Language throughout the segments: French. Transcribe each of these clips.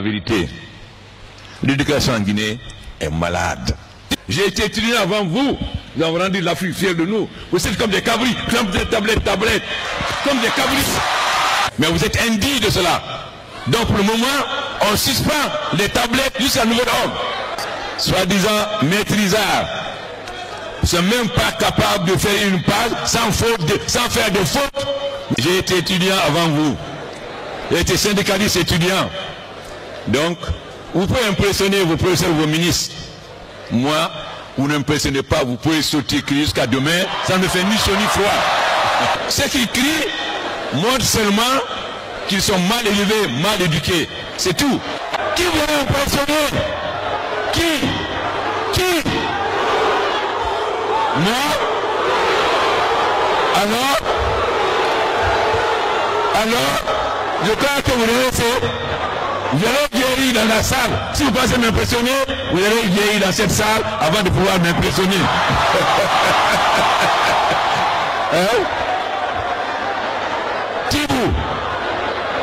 La vérité, l'éducation en Guinée est malade. J'ai été étudiant avant vous. Nous avons rendu l'Afrique fière de nous. Vous êtes comme des cabris, comme des tablettes, comme des cabris. Mais vous êtes indignes de cela. Donc pour le moment, on suspend les tablettes jusqu'à nouvel ordre. Soi-disant maîtrisards. Ils ne sont même pas capables de faire une page sans faire de faute. J'ai été étudiant avant vous. J'ai été syndicaliste étudiant. Donc, vous pouvez impressionner vos professeurs, vos ministres. Moi, vous n'impressionnez pas, vous pouvez sauter, crier jusqu'à demain, ça ne fait ni chaud ni froid. Ceux qui crient montrent seulement qu'ils sont mal élevés, mal éduqués. C'est tout. Qui vous impressionner? Qui? Moi? Alors, je crois que vous allez vieillir dans la salle. Si vous pensez m'impressionner, vous allez vieillir dans cette salle avant de pouvoir m'impressionner. Tibou,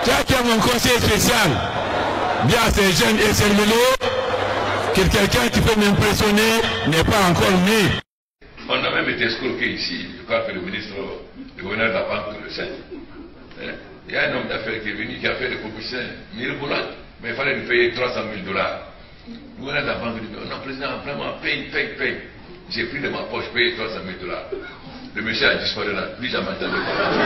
tu as mon conseil spécial. Bien ces jeunes et ces mélos, que quelqu'un qui peut m'impressionner n'est pas encore né. On a même été escroqué ici. Je crois que le gouverneur de la banque le sait. Il y a un homme d'affaires qui est venu, qui a fait des propositions mirabolantes, mais il fallait lui payer 300 000 $. Le gouverneur de la banque dit, non, président, vraiment, paye. J'ai pris de ma poche, payé 300 000 $. Le monsieur a disparu là, plus jamais entendu parler.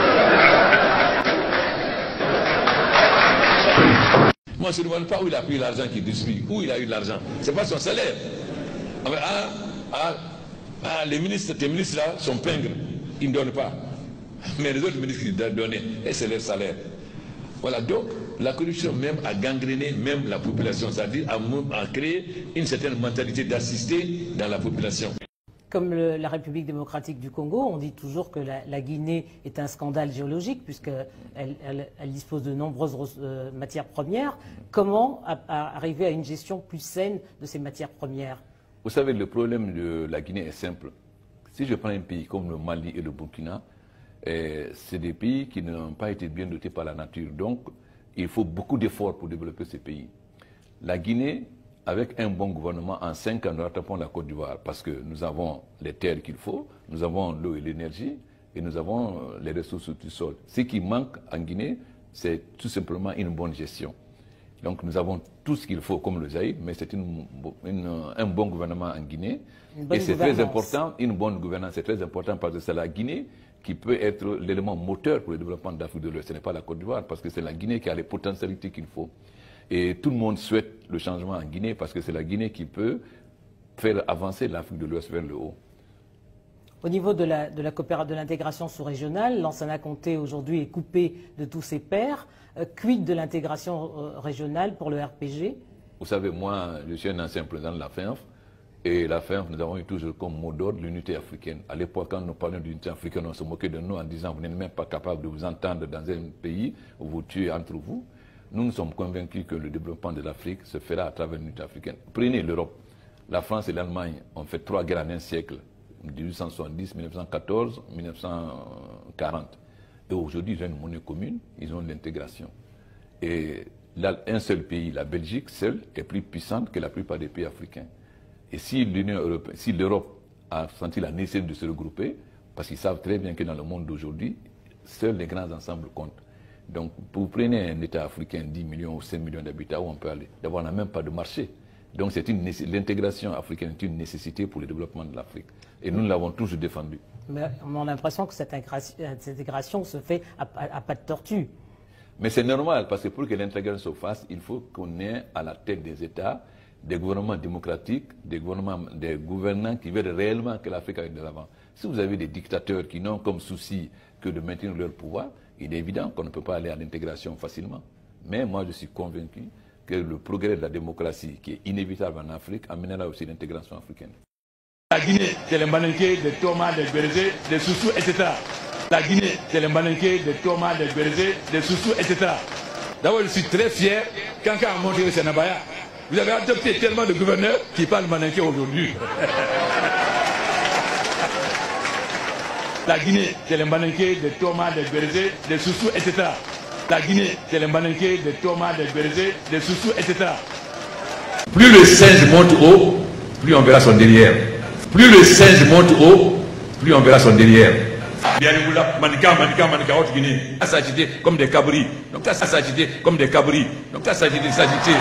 Moi, je ne me demande pas où il a pris l'argent qu'il distribue, où il a eu l'argent. Ce n'est pas son salaire. Les ministres, tes ministres là sont pingres, ils ne donnent pas. Mais les autres ministres qui doivent donner, et c'est leur salaire. Voilà, donc la corruption même a gangréné même la population, c'est-à-dire a créé une certaine mentalité d'assister dans la population. Comme la République démocratique du Congo, on dit toujours que la Guinée est un scandale géologique puisqu'elle dispose de nombreuses matières premières. Comment arriver à une gestion plus saine de ces matières premières? Vous savez, le problème de la Guinée est simple. Si je prends un pays comme le Mali et le Burkina, c'est des pays qui n'ont pas été bien dotés par la nature. Donc, il faut beaucoup d'efforts pour développer ces pays. La Guinée, avec un bon gouvernement, en 5 ans, nous rattrapons la Côte d'Ivoire parce que nous avons les terres qu'il faut, nous avons l'eau et l'énergie, et nous avons les ressources du sol. Ce qui manque en Guinée, c'est tout simplement une bonne gestion. Donc nous avons tout ce qu'il faut comme le Zaïre, mais c'est un bon gouvernement en Guinée. Et c'est très important, une bonne gouvernance, c'est très important parce que c'est la Guinée qui peut être l'élément moteur pour le développement de l'Afrique de l'Ouest. Ce n'est pas la Côte d'Ivoire parce que c'est la Guinée qui a les potentialités qu'il faut. Et tout le monde souhaite le changement en Guinée parce que c'est la Guinée qui peut faire avancer l'Afrique de l'Ouest vers le haut. Au niveau de l'intégration sous-régionale, Lansana Conté aujourd'hui est coupé de tous ses pairs. Quid de l'intégration régionale pour le RPG? Vous savez, moi, je suis un ancien président de la FENF. Et la FENF, nous avons eu toujours comme mot d'ordre l'unité africaine. À l'époque, quand nous parlions d'unité africaine, on se moquait de nous en disant vous n'êtes même pas capable de vous entendre dans un pays où vous tuez entre vous. Nous sommes convaincus que le développement de l'Afrique se fera à travers l'unité africaine. Prenez l'Europe. La France et l'Allemagne ont fait 3 guerres en un siècle. 1870, 1914, 1940. Et aujourd'hui, ils ont une monnaie commune, ils ont l'intégration. Et là, un seul pays, la Belgique, seule, est plus puissante que la plupart des pays africains. Et si l'Union européenne, si l'Europe a senti la nécessité de se regrouper, parce qu'ils savent très bien que dans le monde d'aujourd'hui, seuls les grands ensembles comptent. Donc, vous prenez un État africain, 10 millions ou 5 millions d'habitants, où on peut aller. D'abord, on n'a même pas de marché. Donc, l'intégration africaine est une nécessité pour le développement de l'Afrique. Et nous l'avons toujours défendu. Mais on a l'impression que cette intégration se fait à pas de tortue. Mais c'est normal, parce que pour que l'intégration se fasse, il faut qu'on ait à la tête des États des gouvernements démocratiques, des gouvernants qui veulent réellement que l'Afrique aille de l'avant. Si vous avez des dictateurs qui n'ont comme souci que de maintenir leur pouvoir, il est évident qu'on ne peut pas aller à l'intégration facilement. Mais moi, je suis convaincu que le progrès de la démocratie, qui est inévitable en Afrique, amènera aussi l'intégration africaine. La Guinée, c'est le Malinké, de Thomas, de Bérézé, de Soussou, etc. La Guinée, c'est le Malinké, de Thomas, de Bérézé, de Soussou, etc. D'abord, je suis très fier quand on a monté au Sénabaya. Vous avez adopté tellement de gouverneurs qui parlent Malinké aujourd'hui. La Guinée, c'est le Malinké, de Thomas, de Bérézé, de Soussou, etc. La Guinée, c'est les Malinké, des Thomas, des Bérézés, des Soussous, etc. Plus le singe monte haut, plus on verra son derrière. Plus le singe monte haut, plus on verra son derrière. Manika, autre Guinée. Ça s'agiter comme des cabris. Donc ça s'agiter comme des cabris. Donc ça s'agiter.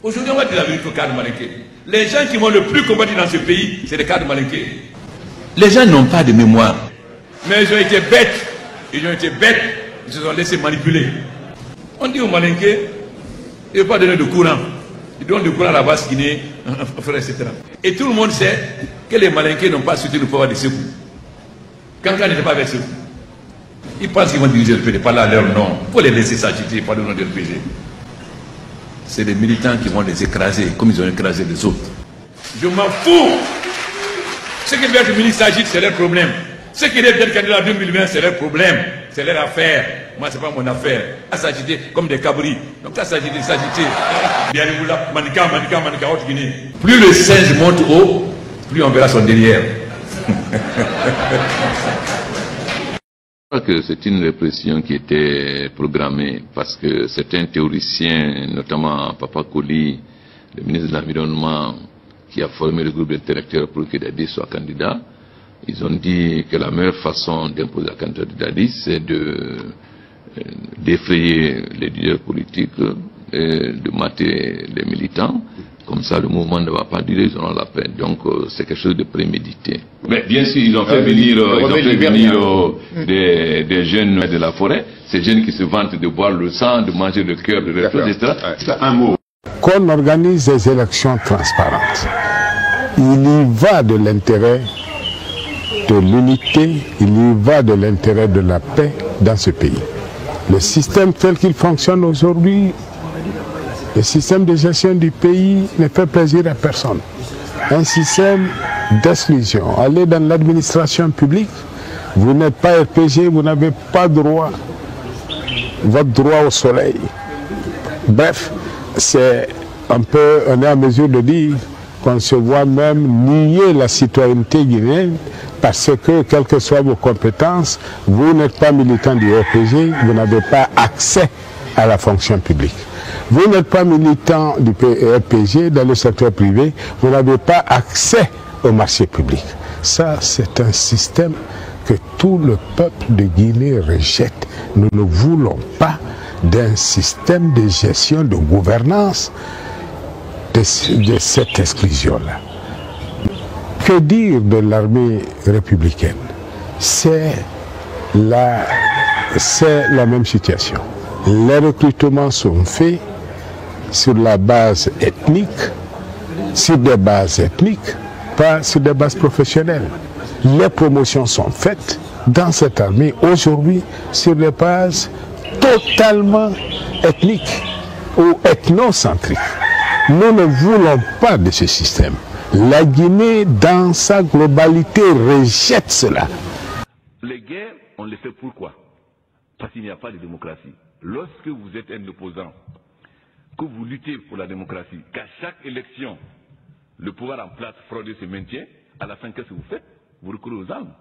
Aujourd'hui, on va dire la vérité aux cadres malinqués. Les gens qui vont le plus combattre dans ce pays, c'est les cadres malinqués. Les gens n'ont pas de mémoire. Mais ils ont été bêtes. Ils se sont laissés manipuler. On dit aux malinqués, ils ne veulent pas donner de courant. Ils donnent du courant à la base Guinée, etc. Et tout le monde sait que les malinqués n'ont pas soutenu le pouvoir de Sékou. Kankan n'était pas avec Sékou. Ils pensent qu'ils vont diriger le pays, pas là leur nom. Il faut les laisser s'agiter, pas le nom de l'RPG. C'est les militants qui vont les écraser, comme ils ont écrasé les autres. Je m'en fous. Ceux qui veulent que le ministre s'agite, c'est leur problème. Ceux qui veulent être candidats en 2020, c'est leur problème. C'est leur affaire. Moi, ce n'est pas mon affaire. Ça s'agiter comme des cabris. Donc ça s'agiter. Manika, autre Guinée. Plus le singe monte haut, plus on verra son derrière. Je crois que c'est une répression qui était programmée parce que certains théoriciens, notamment Papa Koli, le ministre de l'Environnement, qui a formé le groupe d'intellectuels pour que Dadi soit candidat, ils ont dit que la meilleure façon d'imposer la candidature de Dadi, c'est d'effrayer les leaders politiques, de mater les militants. Comme ça, le mouvement ne va pas durer, ils auront la paix. Donc, c'est quelque chose de prémédité. Mais bien sûr, ils ont fait venir, des jeunes de la forêt, ces jeunes qui se vantent de boire le sang, de manger le cœur, etc. C'est un mot. Qu'on organise des élections transparentes. Il y va de l'intérêt de l'unité, il y va de l'intérêt de la paix dans ce pays. Le système tel qu'il fonctionne aujourd'hui, le système de gestion du pays ne fait plaisir à personne. Un système d'exclusion. Allez dans l'administration publique, vous n'êtes pas RPG, vous n'avez pas droit, votre droit au soleil. Bref, on est en mesure de dire qu'on se voit même nier la citoyenneté guinéenne parce que, quelles que soient vos compétences, vous n'êtes pas militant du RPG, vous n'avez pas accès à la fonction publique. Vous n'êtes pas militant du RPG dans le secteur privé, vous n'avez pas accès au marché public. Ça, c'est un système que tout le peuple de Guinée rejette. Nous ne voulons pas d'un système de gestion, de gouvernance de cette exclusion-là. Que dire de l'armée républicaine? C'est la même situation. Les recrutements sont faits sur la base ethnique, pas sur des bases professionnelles. Les promotions sont faites dans cette armée aujourd'hui sur des bases totalement ethniques ou ethnocentriques. Nous ne voulons pas de ce système. La Guinée, dans sa globalité, rejette cela. Les guerres, on les fait pourquoi? Parce qu'il n'y a pas de démocratie. Lorsque vous êtes un opposant, que vous luttez pour la démocratie, qu'à chaque élection, le pouvoir en place fraudé se maintient, à la fin, qu'est-ce que vous faites? Vous recourez aux armes.